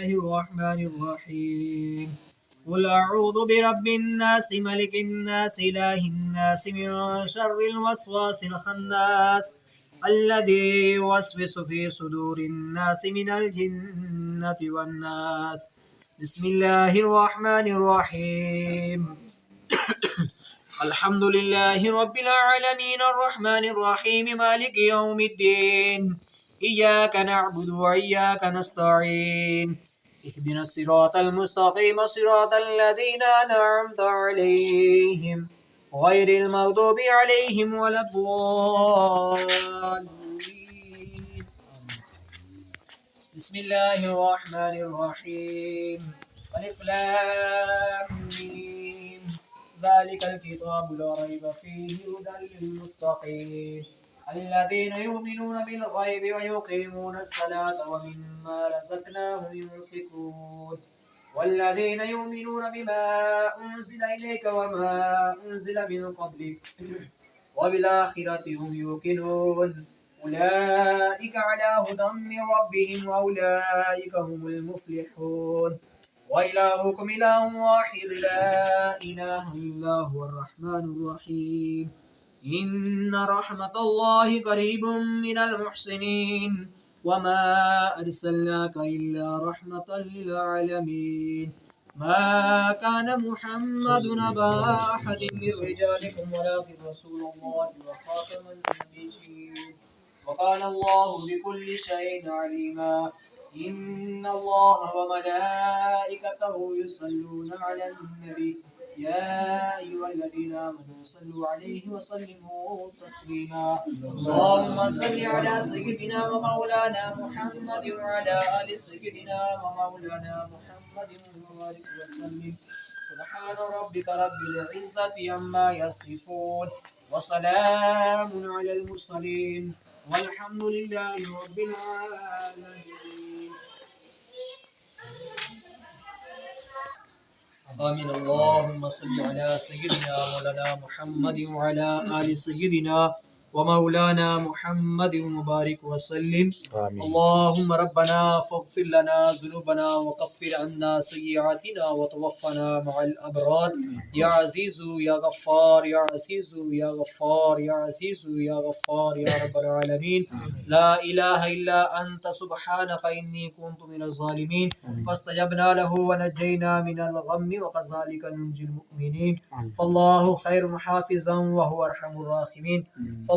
الله الرحمن الرحيم قل أعوذ برب الناس ملك الناس إله الناس من شر الوسواس الخناس الذي يوسوس في صدور الناس من الجنة والناس بسم الله الرحمن الرحيم الحمد لله رب العالمين الرحمن الرحيم مالك يوم الدين إياك نعبد وإياك نستعين اهدنا الصراط المستقيم صراط الذين أنعمت عليهم غير المغضوب عليهم ولا الضالين بسم الله الرحمن الرحيم ألف لام ميم ذلك الكتاب لا ريب فيه هدى للمتقين الذين يؤمنون بالغيب ويقيمون الصلاة ومما رزقناهم ينفقون والذين يؤمنون بما أنزل إليك وما أنزل من قبلك وبالآخرة هم يوقنون أولئك على هدى من ربهم وأولئك هم المفلحون وإلهكم إله واحد لا إله إلا هو الرحمن الرحيم إن رحمة الله قريب من المحسنين وما أرسلناك إلا رحمة للعالمين ما كان محمد أبا أحد من رجالكم ولكن رسول الله وخاتم النبيين وكان الله بكل شيء عليما إن الله وملائكته يصلون على النبي يا أيها الذين آمنوا صلوا عليه وسلموا تسليما اللهم صل على سيدنا ومولانا محمد وعلى آل سيدنا ومولانا محمد وبارك وسلم سبحان ربك رب العزة عما يصفون وسلام على المرسلين والحمد لله رب العالمين آمين اللهم صل على سيدنا مولانا محمد وعلى آل سيدنا ومولانا محمد وبارك وسلم آمين. اللهم ربنا فاغفر لنا ذنوبنا وكفر عنا سيئاتنا وتوفنا مع الأبرار يا عزيز يا غفار يا عزيز يا غفار يا عزيز يا غفار يا رب العالمين لا إله إلا أنت سبحانك إني كنت من الظالمين فاستجبنا له ونجينا من الغم وكذلك ننجي المؤمنين فالله خير حافظا وهو أرحم الراحمين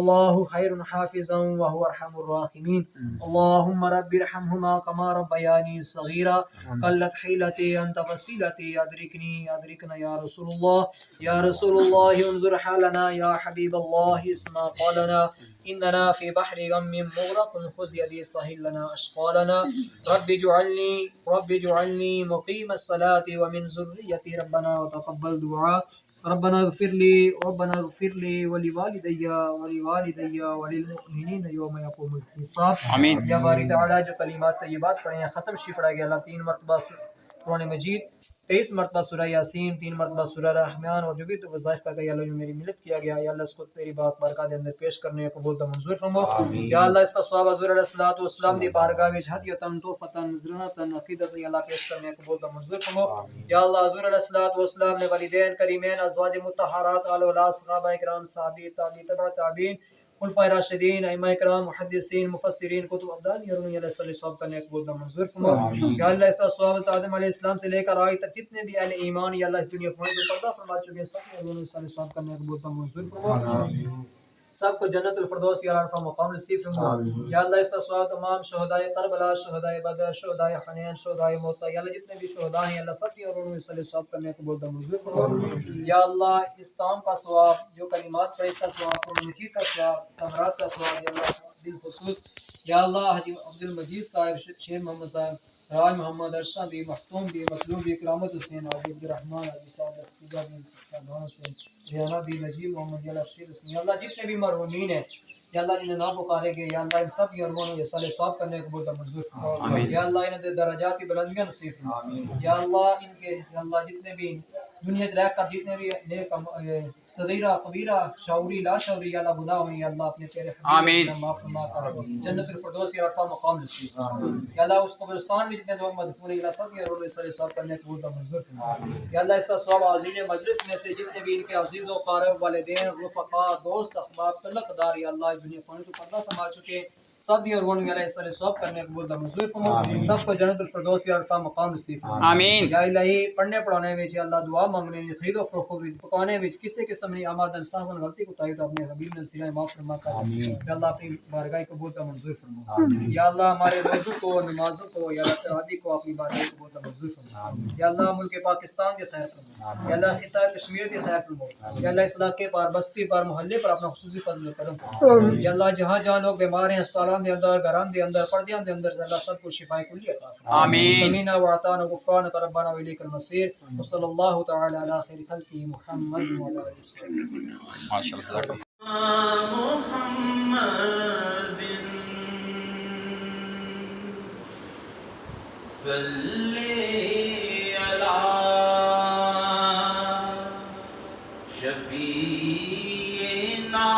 الله خير حافظا وهو أرحم الراحمين اللهم رب ارحمهما كما ربياني صغيرا قلت حيلتي أنت وسيلتي أدركنا يا رسول الله يا رسول الله انظر حالنا يا حبيب الله اسمع قالنا إننا في بحر غم مغرق خذ يدي سهل لنا أشقالنا رب اجعلني مقيم الصلاة ومن ذريتي ربنا وتقبل دعاء ربنا اغفر لي ولوالدي وللمؤمنين يوم يقوم الحساب آمین یا باری تعالی جو کلمات طیبات پڑھے ہیں ختم شی پڑھا گیا اللہ 3 مرتبہ قرآن مجید 23 مرتبہ سورہ یاسین 3 مرتبہ سورہ رحمان اور جو بھی تو وظائف کر گیا اللہ جو میری ملت کیا گیا یا اللہ اس کو تیری بات بارگاہ دے اندر پیش کرنے کو قبول و منظور فرما یا اللہ اس کا ثواب حضور علیہ الصلوۃ والسلام دی بارگاہ وچ ہدیۃ تحفۃ نذرانۃ عقیدۃ یا اللہ پیش کرنے کو قبول و منظور فرما یا اللہ حضور علیہ الصلوۃ والسلام نے والدین کریمین ازواج مطہرات آل اولاد صحابہ کرام صحابی تابعین تبع تابعین خلفائے راشدین ائمہ کرام محدثین مفسرین کتب ابدال یرون علیہ السلام کرنے کو قبول و منظور فرما یا اللہ اس کا ثواب آدم علیہ السلام سے لے کر آج تک جتنے بھی اہل ایمان یا اللہ اس دنیا میں پردہ فرما چکے ہیں سب کو یرون علیہ السلام کرنے کو قبول و منظور فرما سب کو جنت الفردوس یا عرفہ مقام نصیب فرما یا اللہ اس کا ثواب تمام شہداء کربلا شہداء بدر شہداء حنین شہداء موتا یا اللہ جتنے بھی شہداء ہیں اللہ سب کی اور انہوں نے ثواب کرنے کو قبول و منظور فرما یا اللہ اس تام کا ثواب جو کلمات پڑھے کا ثواب قرآن مجید کا ثواب ثمرات کا ثواب یا اللہ بالخصوص یا اللہ حجی عبد المجید صاحب شیر محمد صاحب راج محمد ارشد بھی مختوم بھی مطلوب بھی کرامت حسین حاجی عبد الرحمن حاجی صاحب افتیجہ بھی سلطان حسین ریانہ بھی نجیب محمد یا اللہ رشید حسین یا اللہ جتنے بھی مرحومین ہیں یا اللہ جنہیں نام پکارے گے یا اللہ ان سب کی ارمانوں یہ صالح ثواب کرنے کو بولتا منظور فرما یا اللہ انہیں درجات کی بلندیاں نصیب فرما یا اللہ ان کے یا اللہ جتنے بھی دنیا رہ کر جتنے بھی نیک صغیرہ کبیرہ شعوری لا شعوری یا اللہ گناہ ہوئے یا اللہ اپنے پیارے حبیب سے معاف فرما کر جنت الفردوس یا عرفہ مقام نصیب یا اللہ اس قبرستان میں جتنے لوگ مدفون ہیں یا اللہ سب کے رول سر صاحب کرنے قبول کا منظور فرما یا اللہ اس کا ثواب عظیم مجلس میں سے جتنے بھی ان کے عزیز و قارب والدین رفقا دوست احباب تعلق دار یا اللہ دنیا فانی تو پردہ فرما چکے سب دی اور ون یا اس ثواب کرنے قبول کا منظور فرما سب کو جنت الفردوس یا عرفہ مقام نصیب فرما آمین یا الہی پڑھنے پڑھانے میں یا اللہ دعا مانگنے میں خرید و فروخت میں پکانے میں کسی قسم کی آمادن صاحب غلطی کو تائی تو اپنے حبیب نے سیرہ معاف فرما کر یا اللہ اپنی بارگاہ قبول کا منظور فرما یا اللہ ہمارے روزوں کو نمازوں کو یا اللہ تراویح کو اپنی بارگاہ قبول کا منظور فرما یا اللہ ملک پاکستان کی خیر فرما یا اللہ خطہ کشمیر کی خیر فرما یا اللہ اس علاقے پر بستی پر محلے پر اپنا خصوصی فضل و کرم فرما یا اللہ جہاں جہاں لوگ بیمار ہیں اسپتالوں کے اندر گھران دے اندر پردیاں دے اندر اللہ سب کو شفا کلی عطا فرما آمین سمینا وعطانا غفرانک ربنا وإلیک المصیر وصلی اللہ تعالی علی خیر خلقہ محمد وعلی آلہ وسلم ماشاء اللہ جزاک اللہ محمد صلی علی شفیعنا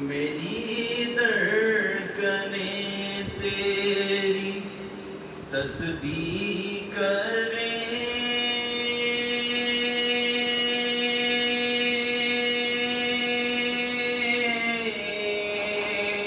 میری دھڑکنیں تیری تسبیح کریں